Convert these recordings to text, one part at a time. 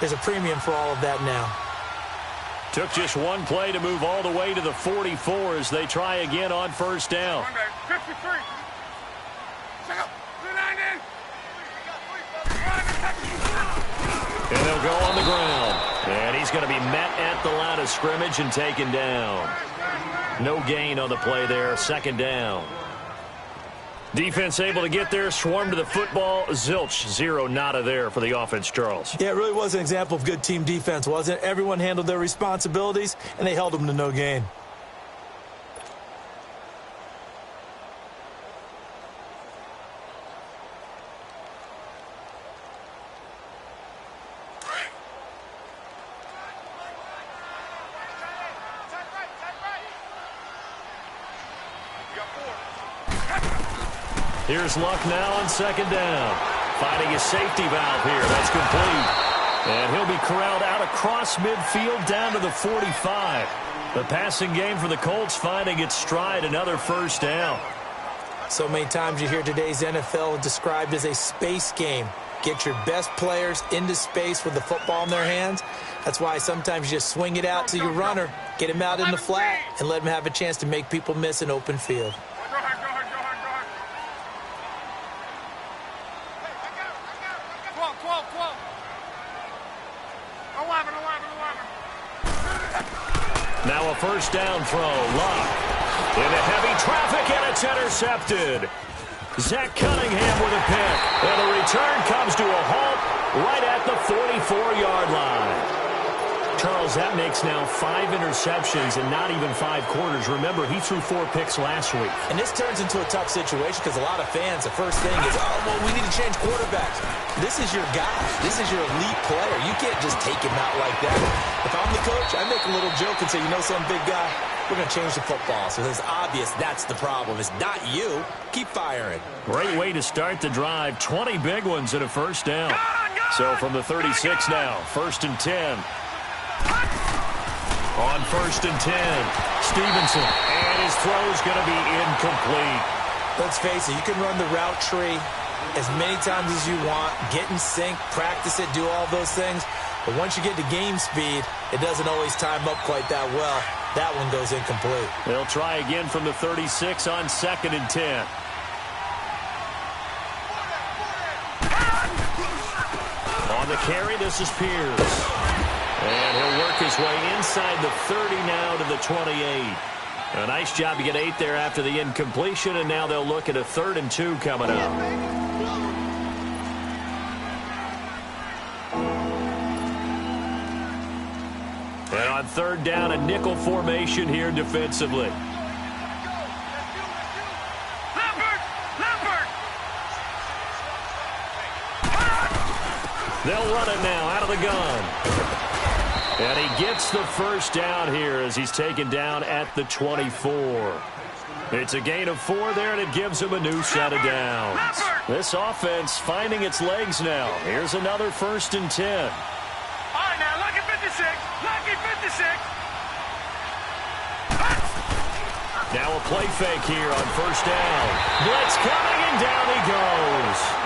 There's a premium for all of that now. Took just one play to move all the way to the 44 as they try again on first down. 53. And they'll go on the ground. And he's going to be met at the line of scrimmage and taken down. No gain on the play there. Second down. Defense able to get there, swarm to the football. Zilch, zero nada there for the offense, Charles. Yeah, it really was an example of good team defense, wasn't it? Everyone handled their responsibilities, and they held them to no gain. Here's Luck now on second down. Finding his safety valve here. That's complete. And he'll be corralled out across midfield down to the 45. The passing game for the Colts finding its stride. Another first down. So many times you hear today's NFL described as a space game. Get your best players into space with the football in their hands. That's why sometimes you just swing it out to your runner, get him out in the flat, and let him have a chance to make people miss an open field. Now a first down throw. Luck into heavy traffic, and it's intercepted. Zach Cunningham with a pick. And the return comes to a halt right at the 44-yard line. Charles, that makes now 5 interceptions and not even 5 quarters. Remember, he threw 4 picks last week. And this turns into a tough situation because a lot of fans, the first thing is, oh, well, we need to change quarterbacks. This is your guy. This is your elite player. You can't just take him out like that. If I'm the coach, I make a little joke and say, you know, some big guy, we're going to change the football. So it's obvious that's the problem. It's not you. Keep firing. Great way to start the drive. 20 big ones and a first down. So from the 36 now, 1st and 10. On 1st and 10, Stevenson. And his throw's going to be incomplete. Let's face it, you can run the route tree as many times as you want, get in sync, practice it, do all those things. But once you get to game speed, it doesn't always time up quite that well. That one goes incomplete. They'll try again from the 36 on 2nd and 10. On the carry, this is Pierce. And he'll work his way inside the 30 now to the 28. A nice job to get 8 there after the incompletion, and now they'll look at a 3rd and 2 coming up. And on 3rd down, a nickel formation here defensively. They'll run it now out of the gun. And he gets the first down here as he's taken down at the 24. It's a gain of 4 there, and it gives him a new set of downs. This offense finding its legs now. Here's another 1st and 10. All right, now, lucky 56. Lucky 56. Now a play fake here on 1st down. Blitz coming, and down he goes.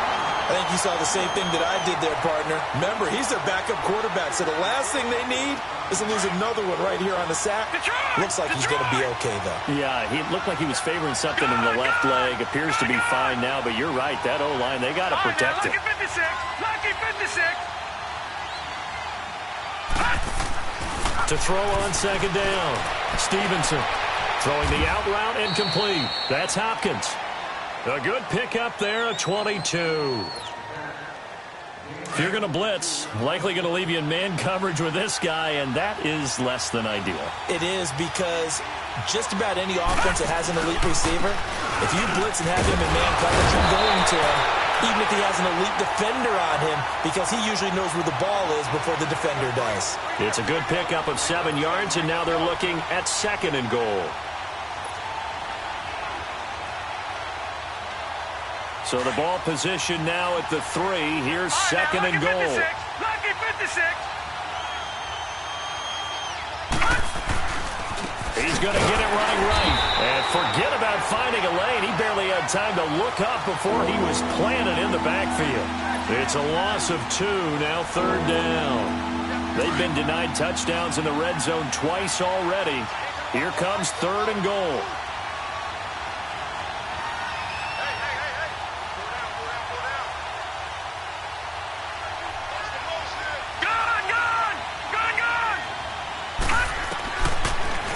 I think you saw the same thing that I did there, partner. Remember, he's their backup quarterback, so the last thing they need is to lose another one right here on the sack. Looks like he's going to be okay, though. Yeah, he looked like he was favoring something in the left leg. Appears to be fine now, but you're right. That O-line, they got to protect it. Lucky 56. Lucky 56. To throw on 2nd down. Stevenson throwing the out route incomplete. That's Hopkins. A good pickup there, a 22. If you're going to blitz, likely going to leave you in man coverage with this guy, and that is less than ideal. It is, because just about any offense that has an elite receiver, if you blitz and have him in man coverage, you're going to him, even if he has an elite defender on him, because he usually knows where the ball is before the defender does. It's a good pickup of 7 yards, and now they're looking at 2nd and goal. So the ball position now at the 3. Here's 2nd and goal. Lucky 56. He's going to get it running right. And forget about finding a lane. He barely had time to look up before he was planted in the backfield. It's a loss of 2, now 3rd down. They've been denied touchdowns in the red zone twice already. Here comes 3rd and goal.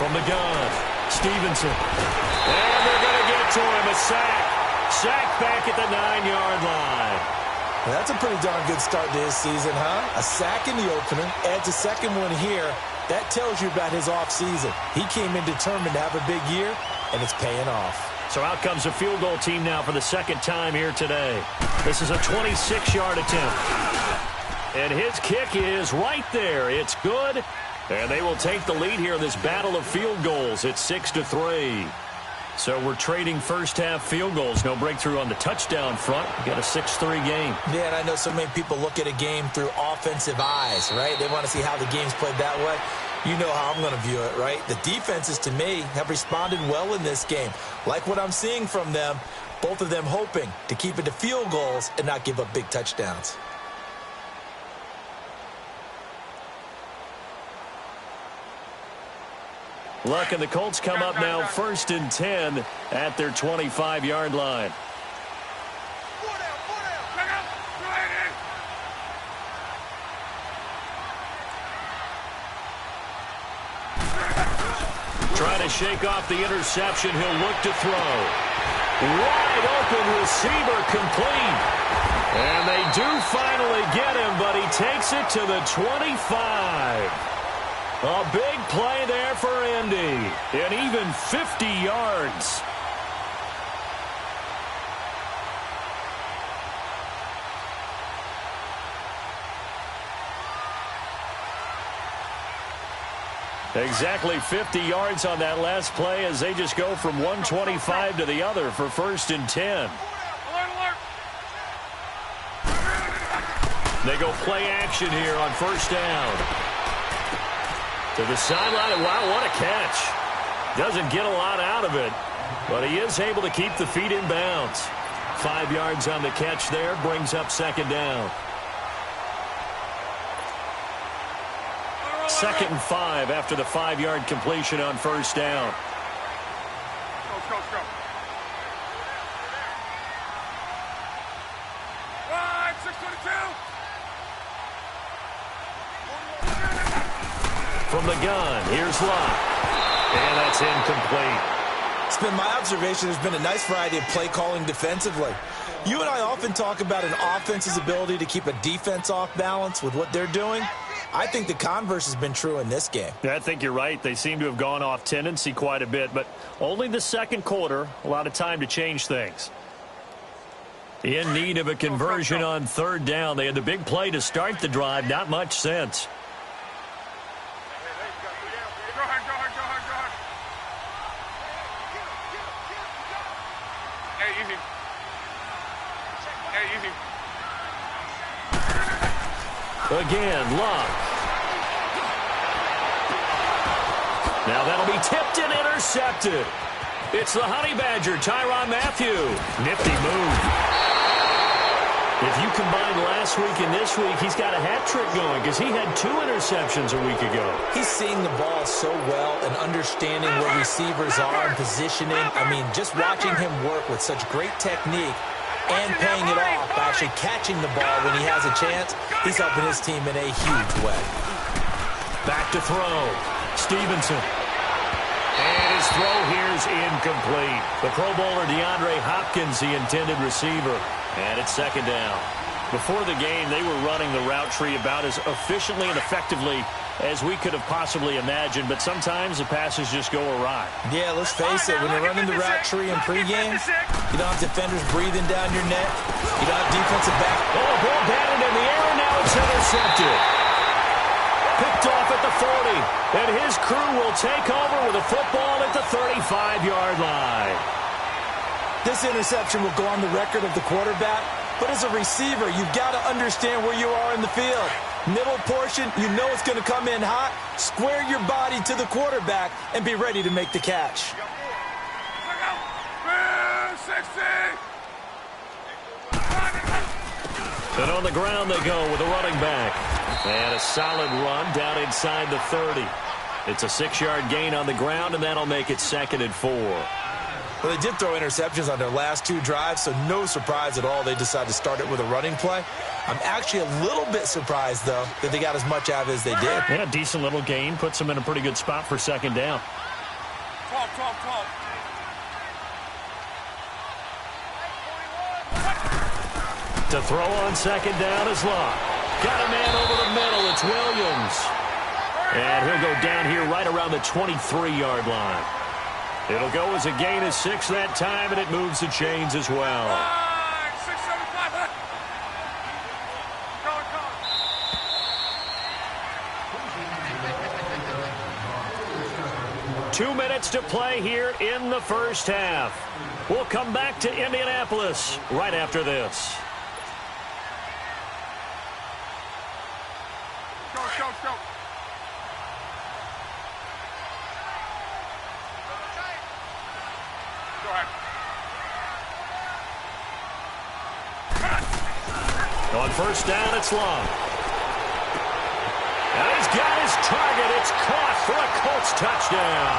From the gun, Stevenson. And they're going to get to him, a sack. Sack back at the 9-yard line. Well, that's a pretty darn good start to his season, huh? A sack in the opener, adds a second one here. That tells you about his offseason. He came in determined to have a big year, and it's paying off. So out comes a field goal team now for the second time here today. This is a 26-yard attempt. And his kick is right there. It's good. And they will take the lead here in this battle of field goals. It's 6-3. So we're trading first-half field goals. No breakthrough on the touchdown front. We got a 6-3 game. Yeah, and I know so many people look at a game through offensive eyes, right? They want to see how the game's played that way. You know how I'm going to view it, right? The defenses, to me, have responded well in this game. Like what I'm seeing from them, both of them hoping to keep it to field goals and not give up big touchdowns. Luck and the Colts come up now 1st and 10 at their 25-yard line. Trying to shake off the interception. He'll look to throw. Wide open receiver complete. And they do finally get him, but he takes it to the 25. A big play there for Indy, and even 50 yards. Exactly 50 yards on that last play as they just go from 125 to the other for 1st and 10. They go play action here on 1st down. To the sideline, and wow, what a catch. Doesn't get a lot out of it, but he is able to keep the feet in bounds. 5 yards on the catch there, brings up 2nd down. 2nd and 5 after the 5-yard completion on 1st down. Go. 622. From the gun, here's Locke. And that's incomplete. It's been my observation there's been a nice variety of play calling defensively. You and I often talk about an offense's ability to keep a defense off balance with what they're doing. I think the converse has been true in this game. Yeah, I think you're right. They seem to have gone off tendency quite a bit, but only the 2nd quarter, a lot of time to change things. In need of a conversion on 3rd down. They had the big play to start the drive, not much since. Again, Locke. Now that'll be tipped and intercepted. It's the Honey Badger, Tyrann Mathieu. Nifty move. If you combine last week and this week, he's got a hat trick going because he had 2 interceptions a week ago. He's seeing the ball so well and understanding where receivers are and positioning. I mean, just watching him work with such great technique and paying it off by actually catching the ball when he has a chance, he's helping his team in a huge way. Back to throw. Stevenson. And his throw here's incomplete. The Pro Bowler DeAndre Hopkins, the intended receiver. And it's 2nd down. Before the game, they were running the route tree about as efficiently and effectively as we could have possibly imagined, but sometimes the passes just go awry. Yeah, let's face it, when you're running the route tree in pregame, you don't have defenders breathing down your neck. You don't have defensive back. Oh, ball batted in the air, and now it's intercepted. Picked off at the 40, and his crew will take over with a football at the 35-yard line. This interception will go on the record of the quarterback, but as a receiver, you've got to understand where you are in the field. Middle portion, you know it's going to come in hot. Square your body to the quarterback and be ready to make the catch. 60. And on the ground they go with a running back. And a solid run down inside the 30. It's a 6-yard gain on the ground, and that'll make it 2nd and 4. Well, they did throw interceptions on their last 2 drives, so no surprise at all they decided to start it with a running play. I'm actually a little bit surprised, though, that they got as much out of it as they did. Yeah, decent little gain. Puts them in a pretty good spot for 2nd down. Talk. To throw on 2nd down is Locke. Got a man over the middle. It's Williams. And he'll go down here right around the 23-yard line. It'll go as a gain of 6 that time, and it moves the chains as well. 6, 7, 5. 2 minutes to play here in the first half. We'll come back to Indianapolis right after this. Go. Go ahead. On first down, it's Long. And he's got his target. It's caught for a Colts touchdown.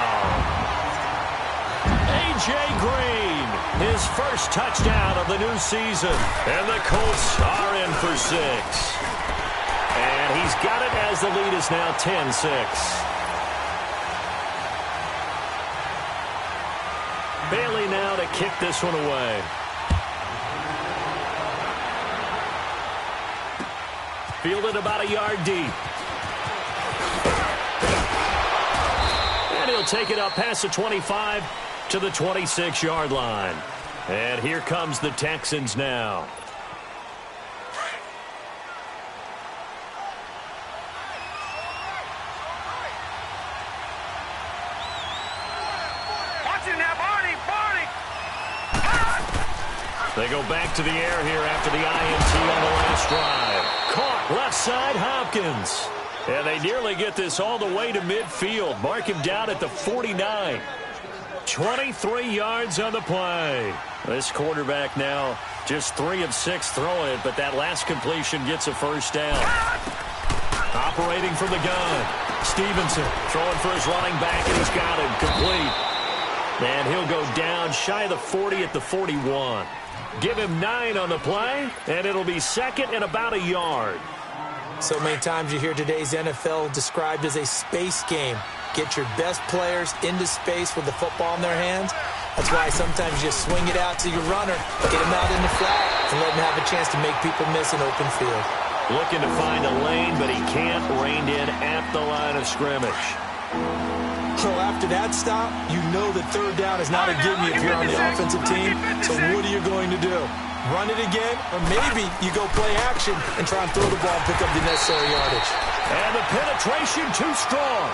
A.J. Green, his first touchdown of the new season. And the Colts are in for 6. And he's got it as the lead is now 10-6. Bailey now to kick this one away. Fielded about a yard deep. And he'll take it up past the 25 to the 26-yard line. And here comes the Texans now. They go back to the air here after the INT on the last drive. Caught left side, Hopkins. And they nearly get this all the way to midfield. Mark him down at the 49. 23 yards on the play. This quarterback now just 3 of 6 throwing it, but that last completion gets a first down. Operating from the gun. Stevenson throwing for his running back, and he's got him complete. And he'll go down shy of the 40 at the 41. Give him 9 on the play, and it'll be 2nd and about a yard. So many times you hear today's NFL described as a space game. Get your best players into space with the football in their hands. That's why sometimes you just swing it out to your runner, get him out in the flat, and let him have a chance to make people miss an open field. Looking to find a lane, but he can't. Reined in at the line of scrimmage. So after that stop, you know that 3rd down is not a gimme if you're on the offensive team. So what are you going to do? Run it again? Or maybe you go play action and try and throw the ball and pick up the necessary yardage. And the penetration too strong.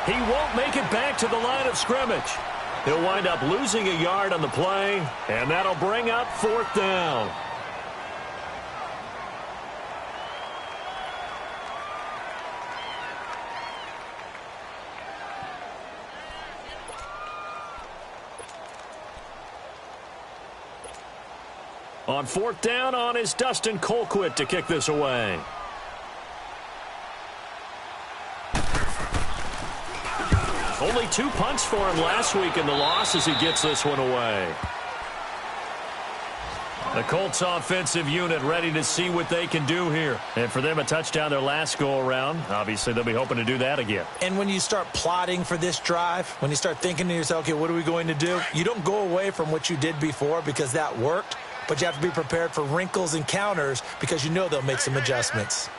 He won't make it back to the line of scrimmage. He'll wind up losing a yard on the play, and that'll bring up 4th down. On 4th down on is Dustin Colquitt to kick this away. Only 2 punts for him last week in the loss as he gets this one away. The Colts offensive unit ready to see what they can do here. And for them, a touchdown their last go-around. Obviously, they'll be hoping to do that again. And when you start plotting for this drive, when you start thinking to yourself, okay, what are we going to do? You don't go away from what you did before because that worked. But you have to be prepared for wrinkles and counters because you know they'll make some adjustments.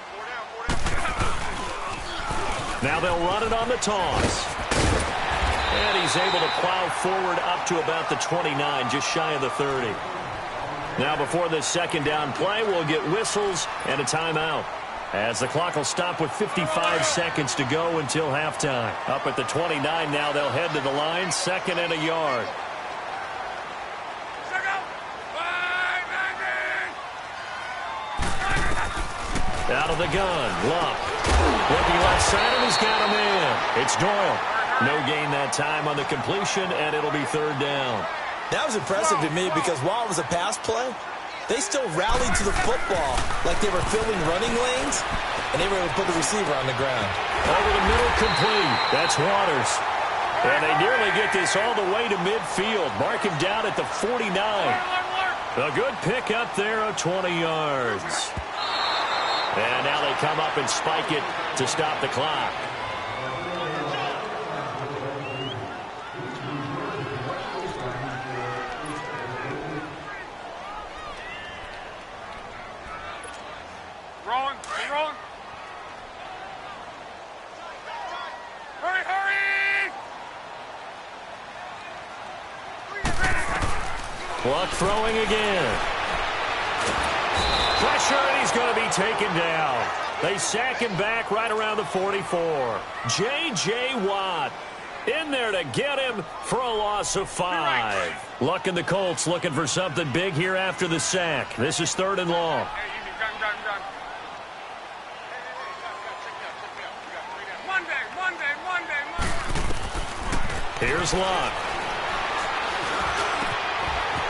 Now they'll run it on the toss. And he's able to plow forward up to about the 29, just shy of the 30. Now before this 2nd down play, we'll get whistles and a timeout. As the clock will stop with 55 seconds to go until halftime. Up at the 29 now, they'll head to the line, 2nd and a yard. Out of the gun, Luck. Looking left side, and he's got him in. It's Doyle. No gain that time on the completion, and it'll be 3rd down. That was impressive to me because while it was a pass play, they still rallied to the football like they were filling running lanes, and they were able to put the receiver on the ground. Over the middle, complete. That's Waters. And they nearly get this all the way to midfield. Mark him down at the 49. A good pick up there of 20 yards. And now they come up and spike it to stop the clock. Rolling, rolling. Hurry, hurry! Luck throwing again. Pressure, and he's going to be taken down. They sack him back right around the 44. J.J. Watt in there to get him for a loss of 5. Luck and the Colts looking for something big here after the sack. This is 3rd and long. Hey, easy, done. Monday. Here's Luck.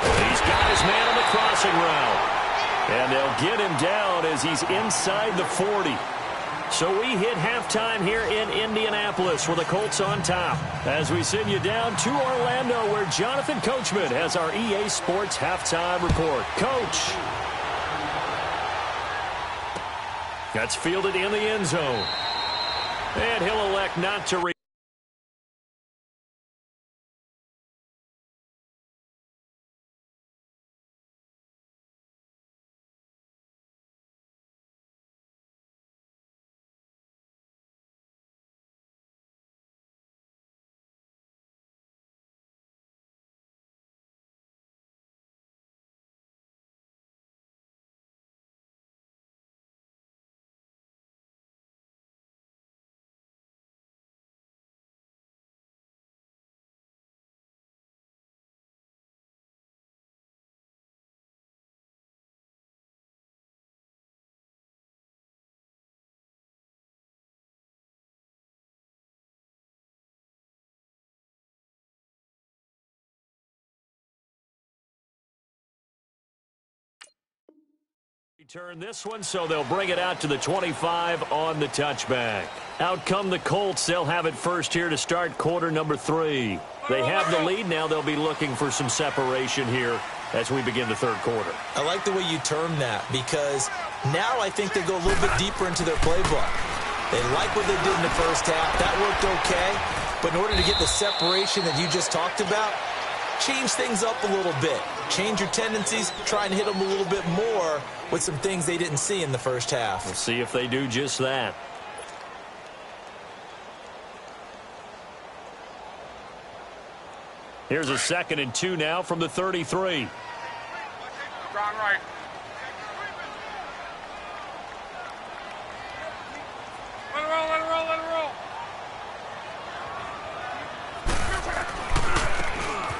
He's got his man on the crossing route. And they'll get him down as he's inside the 40. So we hit halftime here in Indianapolis with the Colts on top. As we send you down to Orlando where Jonathan Coachman has our EA Sports halftime report. Coach. That's fielded in the end zone. And he'll elect not to return this one, so they'll bring it out to the 25 on the touchback. Out come the Colts. They'll have it first here to start quarter number 3. They have the lead. Now they'll be looking for some separation here as we begin the 3rd quarter. I like the way you term that because now I think they go a little bit deeper into their playbook. They like what they did in the first half. That worked okay. But in order to get the separation that you just talked about, change things up a little bit. Change your tendencies. Try and hit them a little bit more with some things they didn't see in the first half. We'll see if they do just that. Here's a 2nd and 2 now from the 33. Strong right. Let it roll.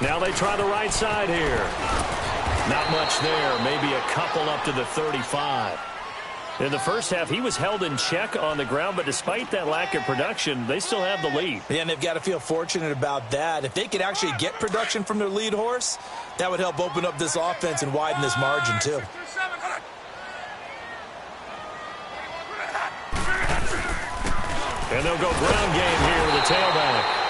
Now they try the right side here. Not much there. Maybe a couple up to the 35. In the first half, he was held in check on the ground, but despite that lack of production, they still have the lead. Yeah, and they've got to feel fortunate about that. If they could actually get production from their lead horse, that would help open up this offense and widen this margin, too. And they'll go ground game here with a tailback.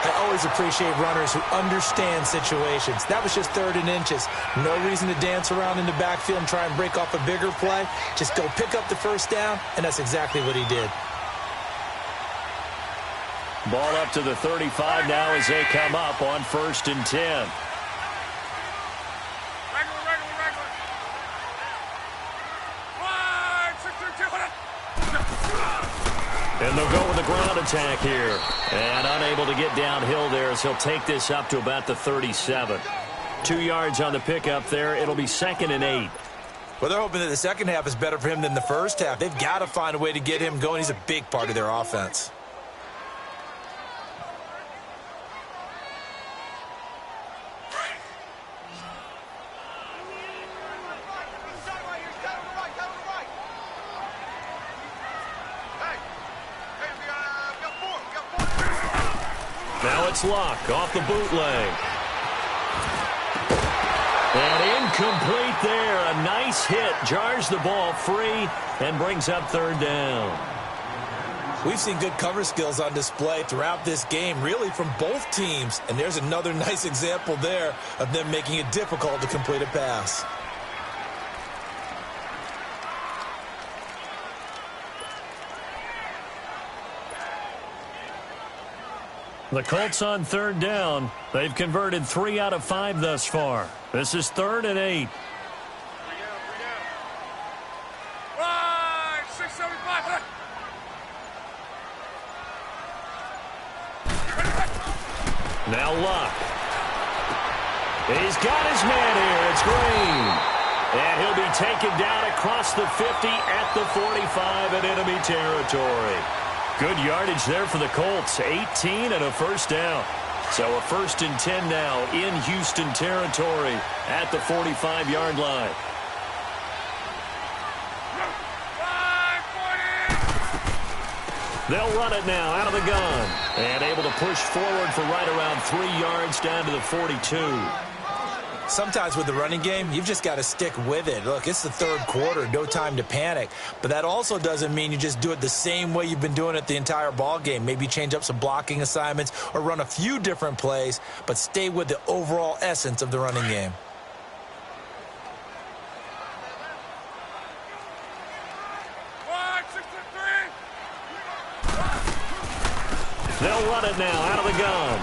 I always appreciate runners who understand situations. That was just 3rd and inches. No reason to dance around in the backfield and try and break off a bigger play. Just go pick up the first down, and that's exactly what he did. Ball up to the 35 now as they come up on 1st and 10. And they'll go with the ground attack here. And unable to get downhill there as he'll take this up to about the 37. 2 yards on the pickup there. It'll be 2nd and 8. Well, they're hoping that the second half is better for him than the first half. They've got to find a way to get him going. He's a big part of their offense. Now it's Luck off the bootleg. And Incomplete there. A nice hit. Jars the ball free and brings up third down. We've seen good cover skills on display throughout this game, really from both teams. And there's another nice example there of them making it difficult to complete a pass. The Colts on third down. They've converted 3 out of 5 thus far. This is 3rd and 8. Right, 675. Now Luck. He's got his man here. It's Green. And he'll be taken down across the 50 at the 45 in enemy territory. Good yardage there for the Colts. 18 and a first down. So a 1st and 10 now in Houston territory at the 45-yard line. They'll run it now out of the gun. And able to push forward for right around 3 yards down to the 42. Sometimes with the running game, you've just got to stick with it. Look, it's the 3rd quarter, no time to panic. But that also doesn't mean you just do it the same way you've been doing it the entire ball game. Maybe change up some blocking assignments or run a few different plays, but stay with the overall essence of the running game. They'll run it now out of the gun.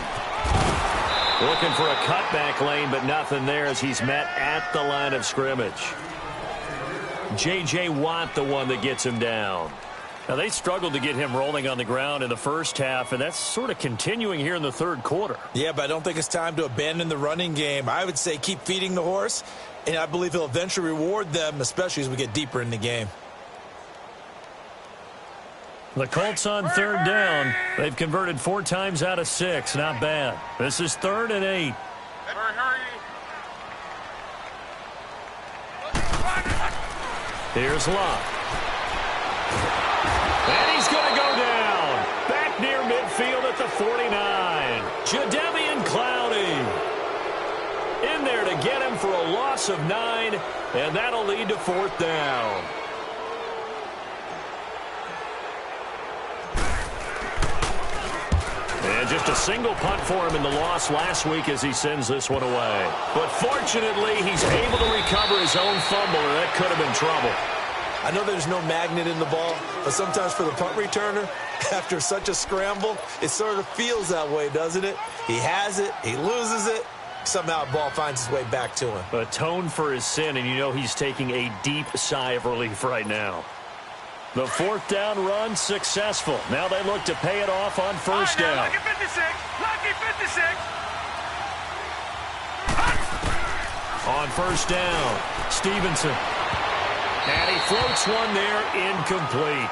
Looking for a cutback lane, but nothing there as he's met at the line of scrimmage. J.J. Watt, the one that gets him down. Now, they struggled to get him rolling on the ground in the first half, and that's sort of continuing here in the 3rd quarter. Yeah, but I don't think it's time to abandon the running game. I would say keep feeding the horse, and I believe he'll eventually reward them, especially as we get deeper in the game. The Colts on third down. They've converted 4 times out of 6. Not bad. This is 3rd and 8. Here's Luck. And he's going to go down. Back near midfield at the 49. Jadeveon Clowney in there to get him for a loss of 9, and that'll lead to 4th down. And just a single punt for him in the loss last week as he sends this one away. But fortunately, he's able to recover his own fumble, or that could have been trouble. I know there's no magnet in the ball, but sometimes for the punt returner, after such a scramble, it sort of feels that way, doesn't it? He has it, he loses it, somehow the ball finds its way back to him. Atone for his sin, and you know he's taking a deep sigh of relief right now. The 4th down run successful. Now they look to pay it off on 1st down. Lucky 56. Lucky 56. On 1st down, Stevenson. And he floats one there, incomplete.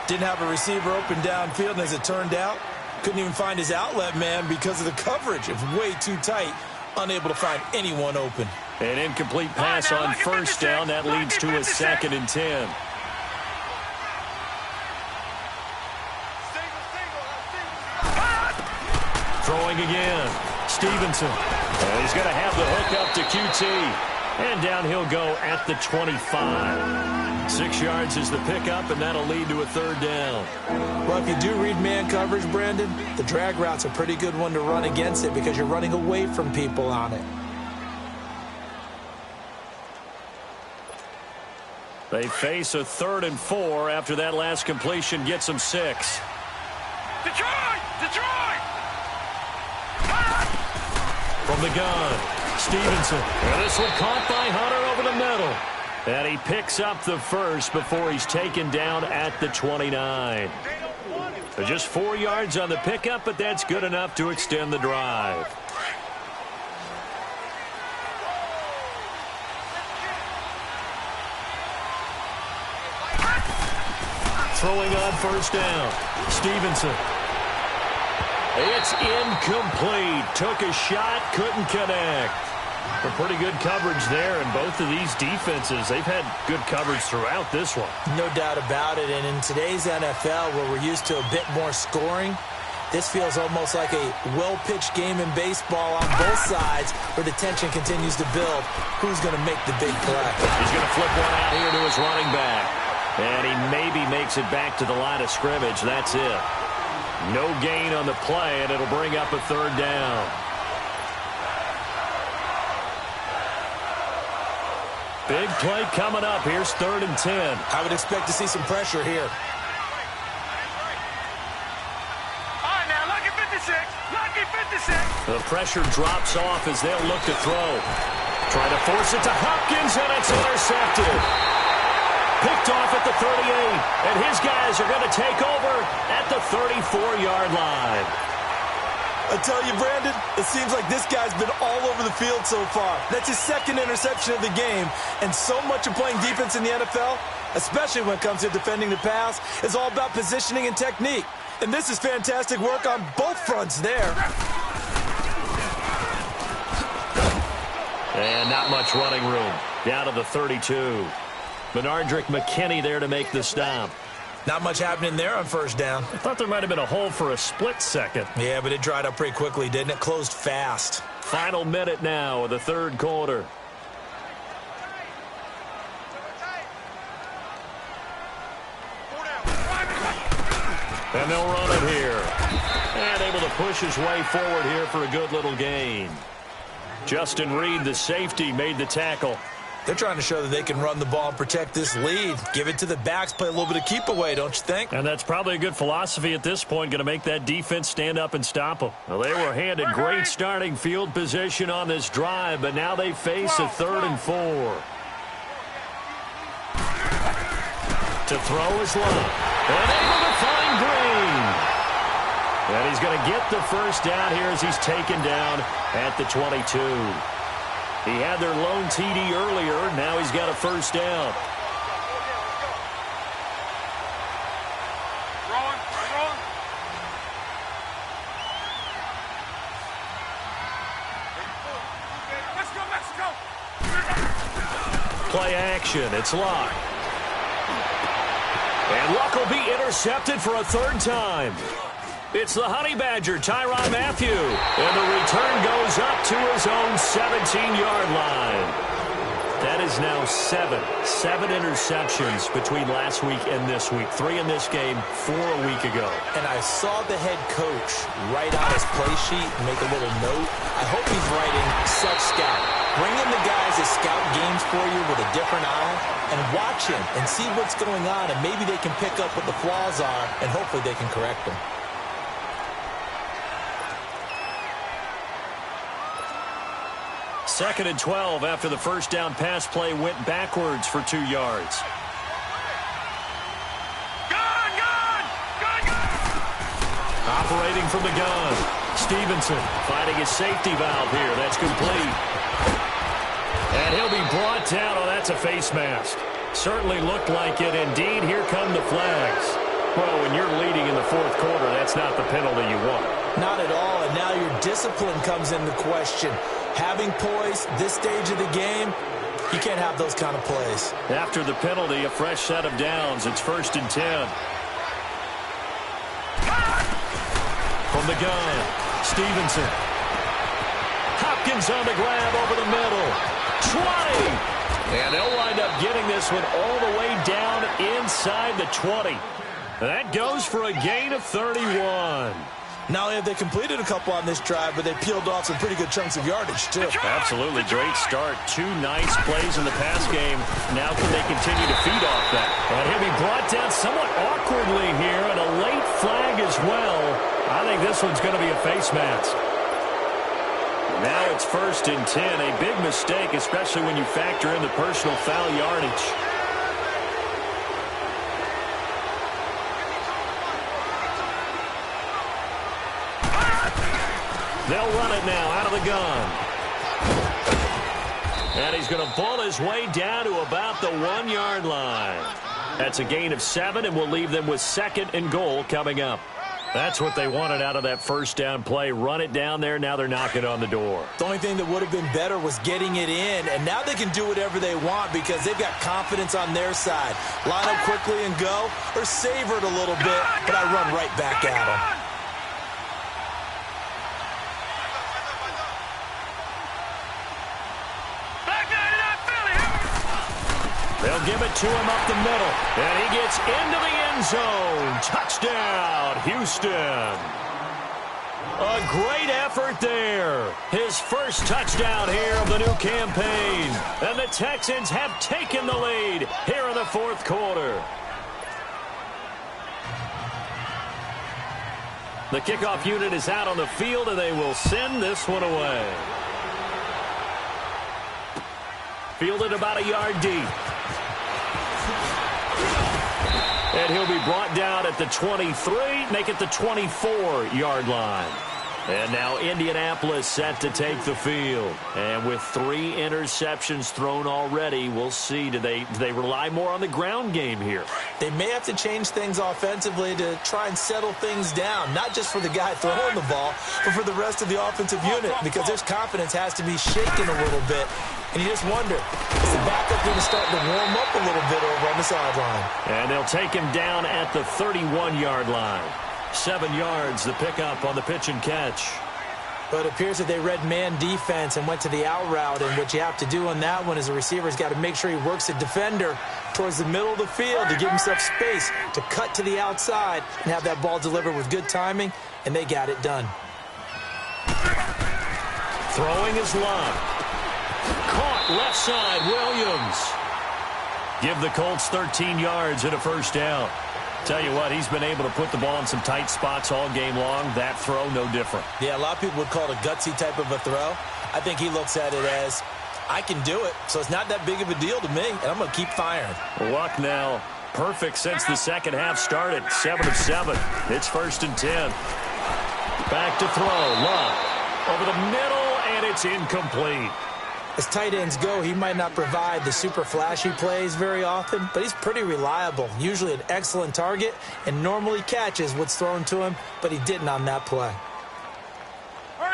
Didn't have a receiver open downfield, and as it turned out, couldn't even find his outlet man because of the coverage. It was way too tight, unable to find anyone open. An incomplete pass on 1st down. That leads to a 2nd and 10. Throwing again. Stevenson. And he's going to have the hook up to QT. And down he'll go at the 25. 6 yards is the pickup, and that'll lead to a 3rd down. Well, if you do read man coverage, Brandon, the drag route's a pretty good one to run against it because you're running away from people on it. They face a 3rd and 4 after that last completion gets them 6. Detroit! Detroit! From the gun, Stevenson. And this one caught by Hunter over the middle. And he picks up the 1st before he's taken down at the 29. So just 4 yards on the pickup, but that's good enough to extend the drive. Throwing on 1st down, Stevenson. It's incomplete. Took a shot, couldn't connect. A pretty good coverage there, and both of these defenses, they've had good coverage throughout this one. No doubt about it, and in today's NFL, where we're used to a bit more scoring, This feels almost like a well-pitched game in baseball on both sides where the tension continues to build. Who's going to make the big play? He's going to flip one out here to his running back. And he maybe makes it back to the line of scrimmage. That's it. No gain on the play, and it'll bring up a third down. Big play coming up. Here's 3rd and 10. I would expect to see some pressure here. The pressure drops off as they'll look to throw. Try to force it to Hopkins, and it's intercepted. Picked off at the 38, and his guys are going to take over at the 34-yard line. I tell you, Brandon, it seems like this guy's been all over the field so far. That's his 2nd interception of the game, and so much of playing defense in the NFL, especially when it comes to defending the pass, is all about positioning and technique. And this is fantastic work on both fronts there. And not much running room. Down to the 32. Benardrick McKinney there to make the stop. Not much happening there on 1st down. I thought there might have been a hole for a split second. Yeah, but it dried up pretty quickly, didn't it? Closed fast. Final minute now of the 3rd quarter. And they'll run it here. And able to push his way forward here for a good little gain. Justin Reed, the safety, made the tackle. They're trying to show that they can run the ball and protect this lead. Give it to the backs, play a little bit of keep away, don't you think? And that's probably a good philosophy at this point, going to make that defense stand up and stop them. Well, they were handed great starting field position on this drive, but now they face a 3rd and 4. To throw is Love. And able to find Green. And he's going to get the first down here as he's taken down at the 22. He had their lone TD earlier. Now he's got a first down. Play action. It's Luck. And Luck will be intercepted for a 3rd time. It's the Honey Badger, Tyrann Mathieu. And the return goes up to his own 17-yard line. That is now 7 interceptions between last week and this week. 3 in this game, 4 a week ago. And I saw the head coach write on his play sheet and make a little note. I hope he's writing such scout. Bring in the guys that scout games for you with a different eye and watch him and see what's going on, and maybe they can pick up what the flaws are, and hopefully they can correct them. Second and 12 after the first down pass play went backwards for 2 yards. Operating from the gun. Stevenson finding his safety valve here. That's complete. And he'll be brought down. Oh, that's a face mask. Certainly looked like it. Indeed, here come the flags. Well, when you're leading in the 4th quarter, that's not the penalty you want. Not at all, and now your discipline comes into question. Having poise this stage of the game, you can't have those kind of plays. After the penalty, a fresh set of downs. It's 1st and 10. From the gun, Stevenson. Hopkins on the grab over the middle. 20! And they'll wind up getting this one all the way down inside the 20. That goes for a gain of 31. Not only have they completed a couple on this drive, but they peeled off some pretty good chunks of yardage, too. Absolutely. Great start. 2 nice plays in the pass game. Now can they continue to feed off that? And he'll be brought down somewhat awkwardly here, and a late flag as well. I think this one's going to be a face mask. Now it's 1st and 10. A big mistake, especially when you factor in the personal foul yardage. They'll run it now out of the gun. And he's going to ball his way down to about the 1-yard line. That's a gain of 7, and we'll leave them with 2nd and goal coming up. That's what they wanted out of that first down play. Run it down there. Now they're knocking on the door. The only thing that would have been better was getting it in, and now they can do whatever they want because they've got confidence on their side. Line up quickly and go, or savor it a little bit, but I run right back at them. give it to him up the middle. And he gets into the end zone. Touchdown, Houston. A great effort there. His first touchdown here of the new campaign. And the Texans have taken the lead here in the fourth quarter. The kickoff unit is out on the field, and they will send this one away. Fielded about a yard deep. And he'll be brought down at the 23, make it the 24-yard line. And now Indianapolis set to take the field. And with 3 interceptions thrown already, we'll see. Do they rely more on the ground game here? They may have to change things offensively to try and settle things down, not just for the guy throwing the ball, but for the rest of the offensive unit, because their confidence has to be shaken a little bit. And you just wonder, is the backup going to start to warm up a little bit over on the sideline? And they'll take him down at the 31-yard line. 7 yards, the pickup on the pitch and catch. But it appears that they read man defense and went to the out route, and what you have to do on that one is the receiver's got to make sure he works the defender towards the middle of the field to give himself space to cut to the outside and have that ball delivered with good timing, and they got it done. Throwing is Love. Caught left side, Williams. Give the Colts 13 yards and a first down. Tell you what, he's been able to put the ball in some tight spots all game long. That throw, no different. Yeah, a lot of people would call it a gutsy type of a throw. I think he looks at it as, I can do it, so it's not that big of a deal to me, and I'm going to keep firing. Luck now, perfect since the second half started. 7 of 7. It's 1st and 10. Back to throw, Luck. Over the middle, and it's incomplete. As tight ends go, he might not provide the super flashy plays very often, but he's pretty reliable, usually an excellent target, and normally catches what's thrown to him, but he didn't on that play.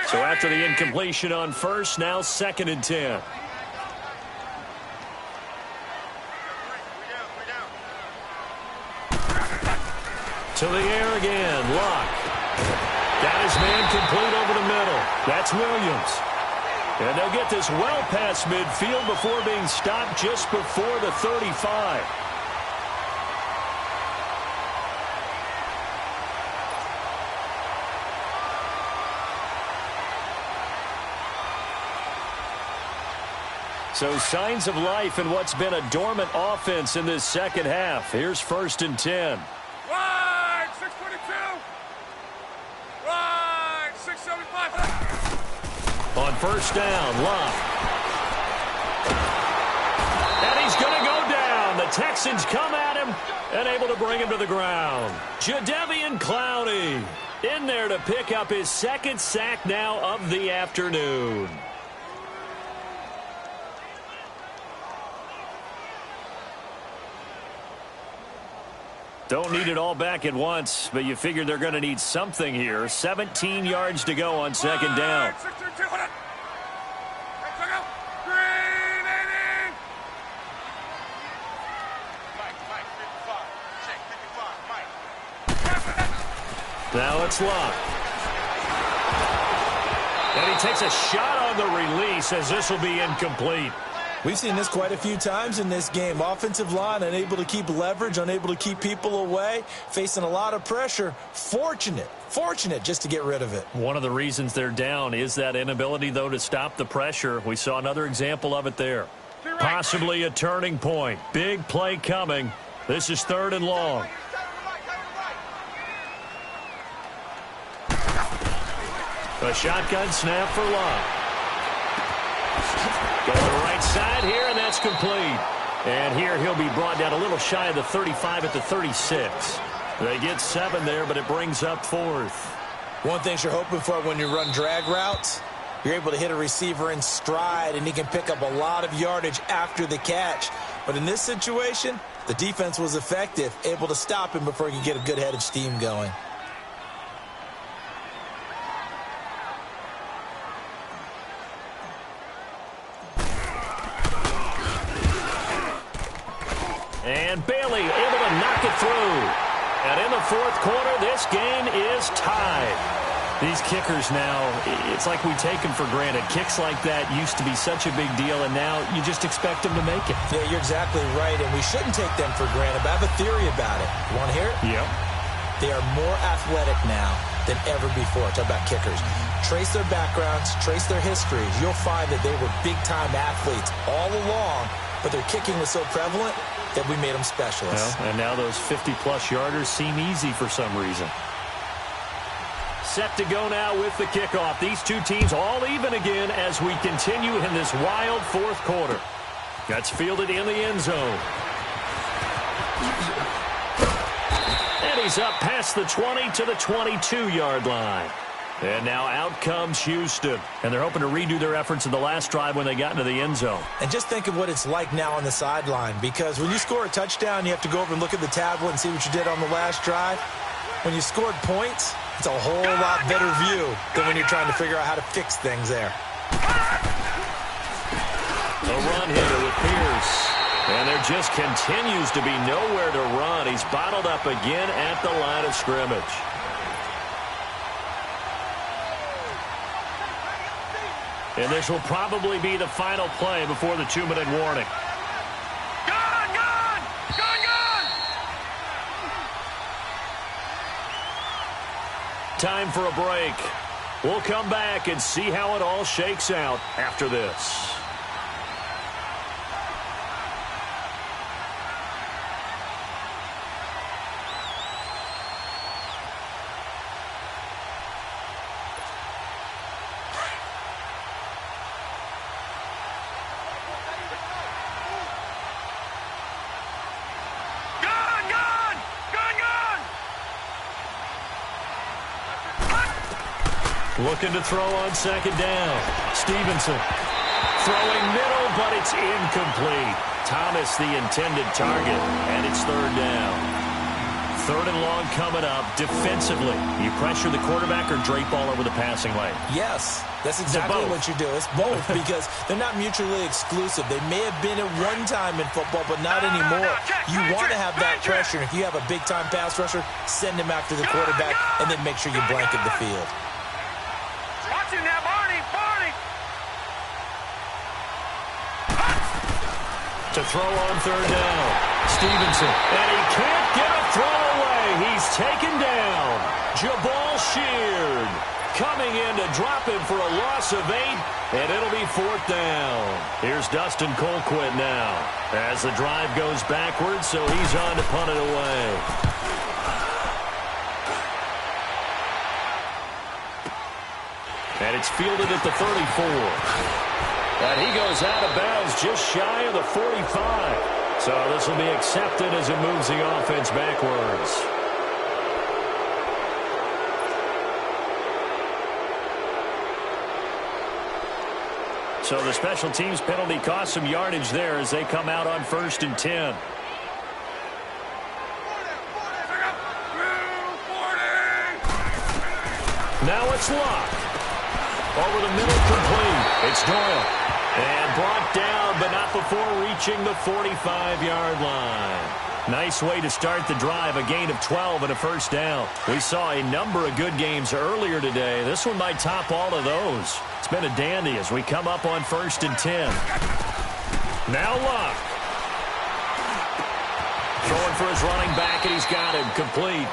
So after the incompletion on first, now 2nd and 10. To the air again, Luck. Got his man complete over the middle. That's Williams. And they'll get this well past midfield before being stopped just before the 35. So signs of life in what's been a dormant offense in this second half. Here's 1st and 10. Right, 622. Right, 675. On first down, Love. And he's going to go down. The Texans come at him and able to bring him to the ground. Jadeveon Clowney in there to pick up his 2nd sack now of the afternoon. Don't need it all back at once, but you figure they're going to need something here. 17 yards to go on 2nd down. Now it's Luck. And he takes a shot on the release as this will be incomplete. We've seen this quite a few times in this game. Offensive line unable to keep leverage, unable to keep people away, facing a lot of pressure. Fortunate just to get rid of it. One of the reasons they're down is that inability, though, to stop the pressure. We saw another example of it there. Possibly a turning point. Big play coming. This is 3rd and long. A shotgun snap for Love. Going to the right side here, and that's complete. And here he'll be brought down a little shy of the 35 at the 36. They get 7 there, but it brings up 4th. One thing you're hoping for when you run drag routes, you're able to hit a receiver in stride, and he can pick up a lot of yardage after the catch. But in this situation, the defense was effective, able to stop him before he could get a good head of steam going. And Bailey able to knock it through. And in the 4th quarter, this game is tied. These kickers now, it's like we take them for granted. Kicks like that used to be such a big deal, and now you just expect them to make it. Yeah, you're exactly right, and we shouldn't take them for granted, but I have a theory about it. You want to hear it? Yep. They are more athletic now than ever before. Talk about kickers. Trace their backgrounds, trace their histories. You'll find that they were big-time athletes all along, but their kicking was so prevalent that we made them specialists. Well, and now those 50-plus yarders seem easy for some reason. Set to go now with the kickoff. These two teams all even again as we continue in this wild fourth quarter. That's fielded in the end zone. And he's up past the 20 to the 22-yard line. And now out comes Houston. And they're hoping to redo their efforts in the last drive when they got into the end zone. And just think of what it's like now on the sideline, because when you score a touchdown, you have to go over and look at the tablet and see what you did on the last drive. When you scored points, it's a whole lot better view than when you're trying to figure out how to fix things there. A run hitter with Pierce. And there just continues to be nowhere to run. He's bottled up again at the line of scrimmage. And this will probably be the final play before the 2-minute warning. Time for a break. We'll come back and see how it all shakes out after this. Looking to throw on second down. Stevenson throwing middle, but it's incomplete. Thomas the intended target, and it's third down. Third and long coming up. Defensively, you pressure the quarterback or drape all over the passing lane? Yes, that's exactly what you do. It's both because they're not mutually exclusive. They may have been at one time in football, but not anymore. You want to have that pressure. If you have a big-time pass rusher, send him after the quarterback, and then make sure you blanket the field. Now, Barney. To throw on third down. Stevenson. And he can't get a throw away. He's taken down. Jabal Sheard coming in to drop him for a loss of 8, and it'll be fourth down. Here's Dustin Colquitt now as the drive goes backwards, so he's on to punt it away. And it's fielded at the 34. And he goes out of bounds just shy of the 45. So this will be accepted as it moves the offense backwards. So the special teams penalty cost some yardage there as they come out on 1st and 10. Now it's Luck. Over the middle, complete. It's Doyle. And brought down, but not before reaching the 45-yard line. Nice way to start the drive, a gain of 12 and a first down. We saw a number of good games earlier today. This one might top all of those. It's been a dandy as we come up on 1st and 10. Now Luck. Throwing for his running back, and he's got him complete.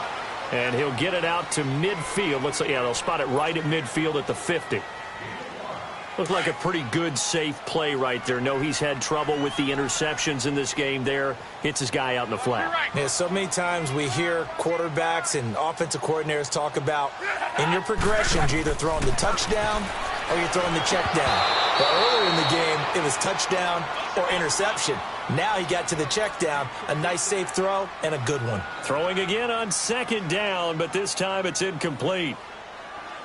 And he'll get it out to midfield. Looks like, yeah, they'll spot it right at midfield at the 50. Looked like a pretty good, safe play right there. No, he's had trouble with the interceptions in this game there. Hits his guy out in the flat. Yeah, so many times we hear quarterbacks and offensive coordinators talk about in your progressions, you're either throwing the touchdown or you're throwing the check down. But earlier in the game, it was touchdown or interception. Now he got to the check down, a nice safe throw, and a good one. Throwing again on second down, but this time it's incomplete.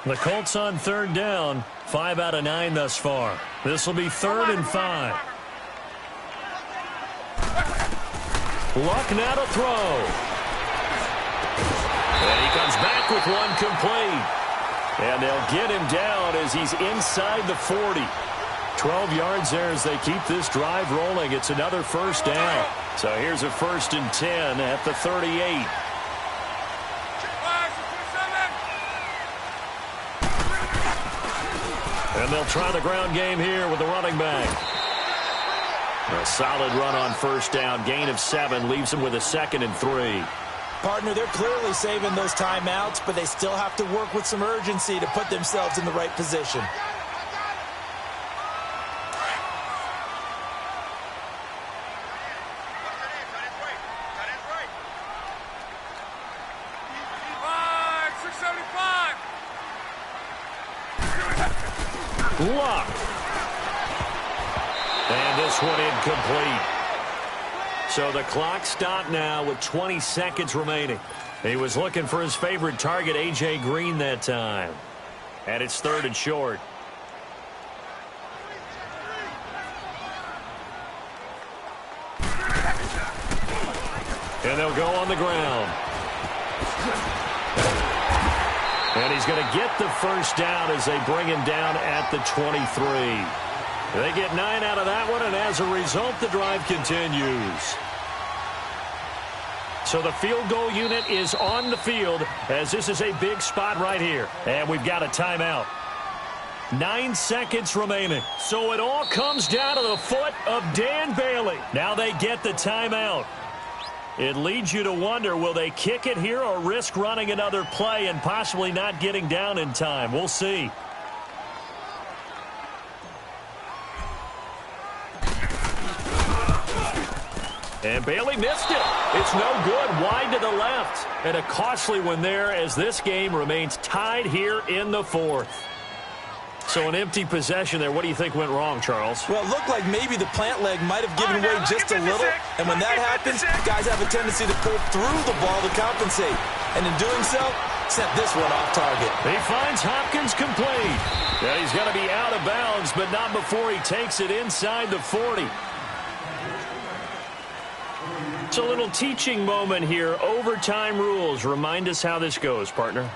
The Colts on third down, 5 out of 9 thus far. This will be 3rd and 5. Luck now to throw. And he comes back with one complete. And they'll get him down as he's inside the 40. 12 yards there as they keep this drive rolling. It's another first down. So here's a 1st and 10 at the 38. And they'll try the ground game here with the running back. A solid run on first down. Gain of 7 leaves them with a 2nd and 3. Partner, they're clearly saving those timeouts, but they still have to work with some urgency to put themselves in the right position. Luck. And this one incomplete. So the clock stopped now with 20 seconds remaining. He was looking for his favorite target, A.J. Green, that time. And it's 3rd and short. And they'll go on the ground. And he's going to get the first down as they bring him down at the 23. They get 9 out of that one, and as a result, the drive continues. So the field goal unit is on the field as this is a big spot right here. And we've got a timeout. 9 seconds remaining. So it all comes down to the foot of Dan Bailey. Now they get the timeout. It leads you to wonder, will they kick it here or risk running another play and possibly not getting down in time? We'll see. And Bailey missed it. It's no good. Wide to the left. And a costly one there as this game remains tied here in the 4th. So an empty possession there. What do you think went wrong, Charles? Well, it looked like maybe the plant leg might have given way just a little. And when that happens, guys have a tendency to pull through the ball to compensate. And in doing so, sent this one off target. He finds Hopkins complete. Yeah, he's going to be out of bounds, but not before he takes it inside the 40. It's a little teaching moment here. Overtime rules. Remind us how this goes, partner.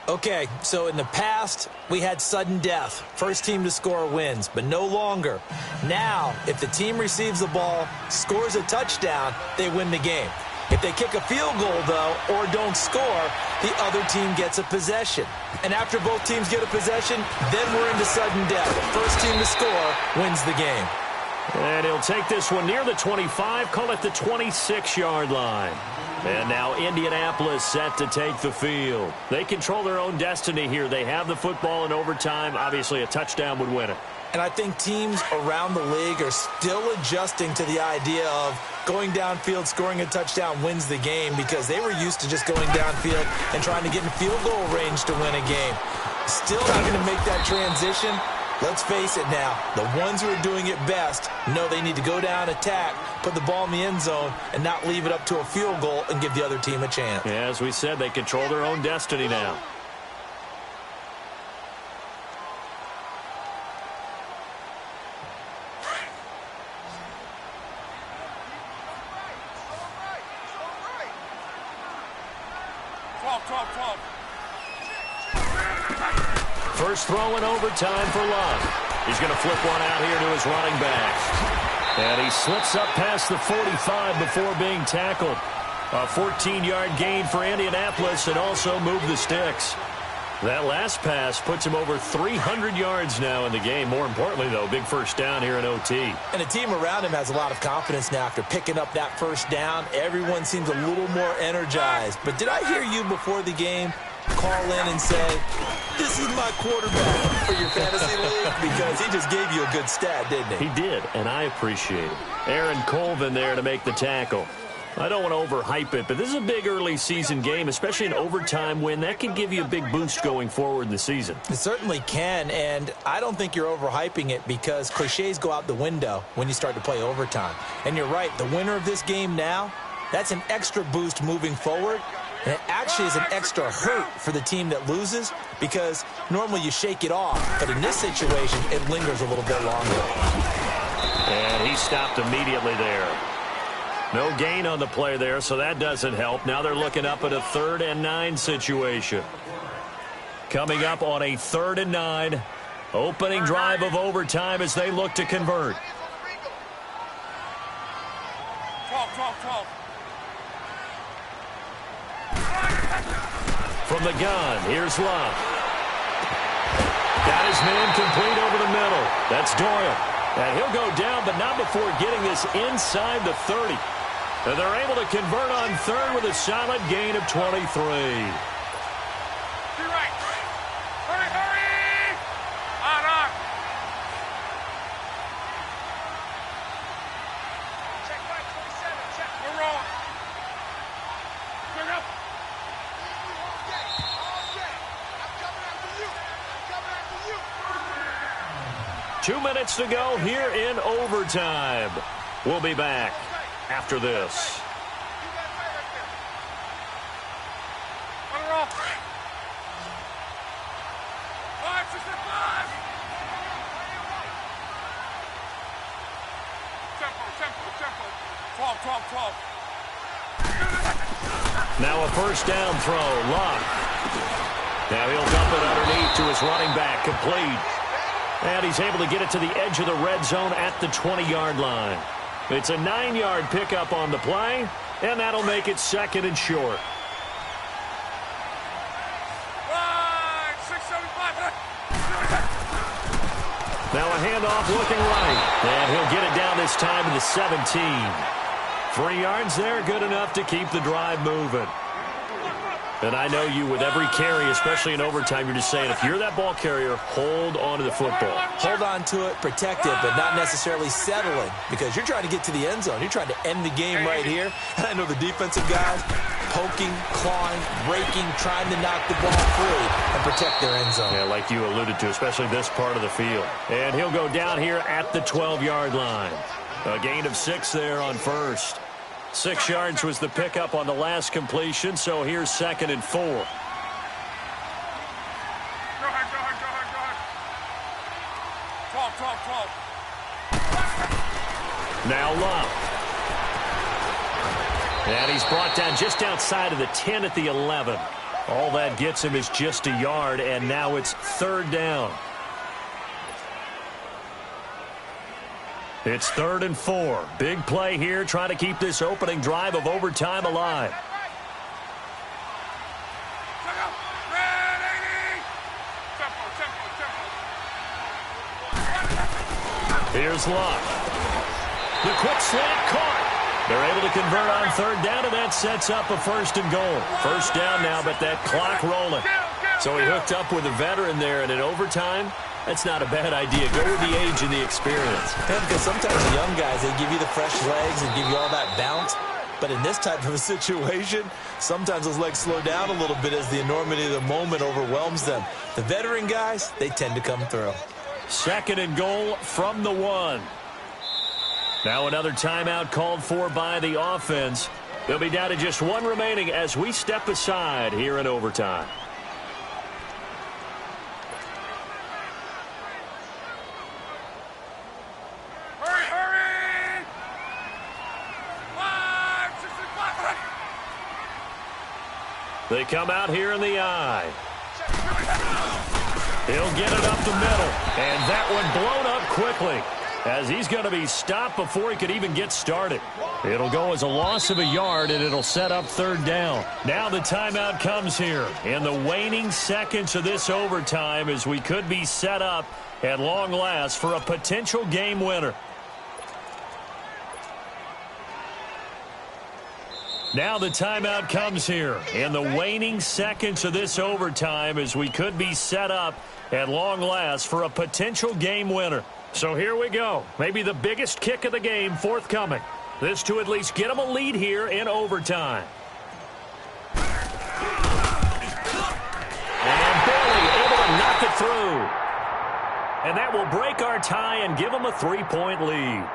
Okay, so in the past, we had sudden death. First team to score wins, but no longer. Now, if the team receives the ball, scores a touchdown, they win the game. If they kick a field goal, though, or don't score, the other team gets a possession. And after both teams get a possession, then we're into sudden death. First team to score wins the game. And he'll take this one near the 25, call it the 26-yard line. And now Indianapolis set to take the field. They control their own destiny here. They have the football in overtime. Obviously, a touchdown would win it. And I think teams around the league are still adjusting to the idea of going downfield, scoring a touchdown wins the game because they were used to just going downfield and trying to get in field goal range to win a game. Still having to make that transition. Let's face it now, the ones who are doing it best know they need to go down, attack, put the ball in the end zone, and not leave it up to a field goal and give the other team a chance. Yeah, as we said, they control their own destiny now. First throw in overtime for Luck. He's going to flip one out here to his running back. And he slips up past the 45 before being tackled. A 14-yard gain for Indianapolis and also move the sticks. That last pass puts him over 300 yards now in the game. More importantly, though, big first down here in OT. And the team around him has a lot of confidence now after picking up that first down. Everyone seems a little more energized. But did I hear you before the game call in and say, this is my quarterback for your fantasy league? Because he just gave you a good stat, didn't he? He did, and I appreciate it. Aaron Colvin there to make the tackle. I don't want to overhype it, but this is a big early season game, especially an overtime win. That can give you a big boost going forward in the season. It certainly can, and I don't think you're overhyping it because cliches go out the window when you start to play overtime. And you're right, the winner of this game now, that's an extra boost moving forward. And it actually is an extra hurt for the team that loses because normally you shake it off. But in this situation, it lingers a little bit longer. And he stopped immediately there. No gain on the play there, so that doesn't help. Now they're looking up at a 3rd and 9 situation. Coming up on a 3rd and 9. Opening drive of overtime as they look to convert. 12. From the gun, here's Luck. Got his man complete over the middle. That's Doyle. And he'll go down, but not before getting this inside the 30. And they're able to convert on third with a solid gain of 23. Be right. Hurry, hurry! On. Check right, 27. Check. We're wrong. Bring up. All day. I'm coming after you. 2 minutes to go here in overtime. We'll be back after this. Now a first down throw, Locke. Now he'll dump it underneath to his running back, complete. And he's able to get it to the edge of the red zone at the 20-yard line. It's a 9-yard pickup on the play, and that'll make it second and short. Now a handoff looking right, and he'll get it down this time to the 17. 3 yards there, good enough to keep the drive moving. And I know you, with every carry, especially in overtime, you're just saying, if you're that ball carrier, hold on to the football. Hold on to it, protect it, but not necessarily settling, because you're trying to get to the end zone. You're trying to end the game right here. And I know the defensive guys poking, clawing, breaking, trying to knock the ball free and protect their end zone. Yeah, like you alluded to, especially this part of the field. And he'll go down here at the 12-yard line. A gain of 6 there on first. 6 yards was the pickup on the last completion, so here's second and 4. Go ahead. Talk. Now Love. And he's brought down just outside of the 10 at the 11. All that gets him is just a yard, and now it's third down. It's 3rd and 4. Big play here, trying to keep this opening drive of overtime alive. Here's Locke. The quick slant caught. They're able to convert on third down, and that sets up a 1st and goal. First down now, but that clock rolling. So he hooked up with a veteran there, and in overtime, that's not a bad idea. Go with the age and the experience. Yeah, because sometimes the young guys, they give you the fresh legs and give you all that bounce. But in this type of a situation, sometimes those legs slow down a little bit as the enormity of the moment overwhelms them. The veteran guys, they tend to come through. 2nd and goal from the 1. Now another timeout called for by the offense. They'll be down to just 1 remaining as we step aside here in overtime. They come out here in the eye. He'll get it up the middle. And that one blown up quickly, as he's going to be stopped before he could even get started. It'll go as a loss of a yard, and it'll set up third down. Now the timeout comes here in the waning seconds of this overtime, as we could be set up at long last for a potential game winner. Now the timeout comes here in the waning seconds of this overtime, as we could be set up at long last for a potential game winner. So here we go. Maybe the biggest kick of the game forthcoming. This to at least get them a lead here in overtime. And barely able to knock it through. And that will break our tie and give them a 3-point lead.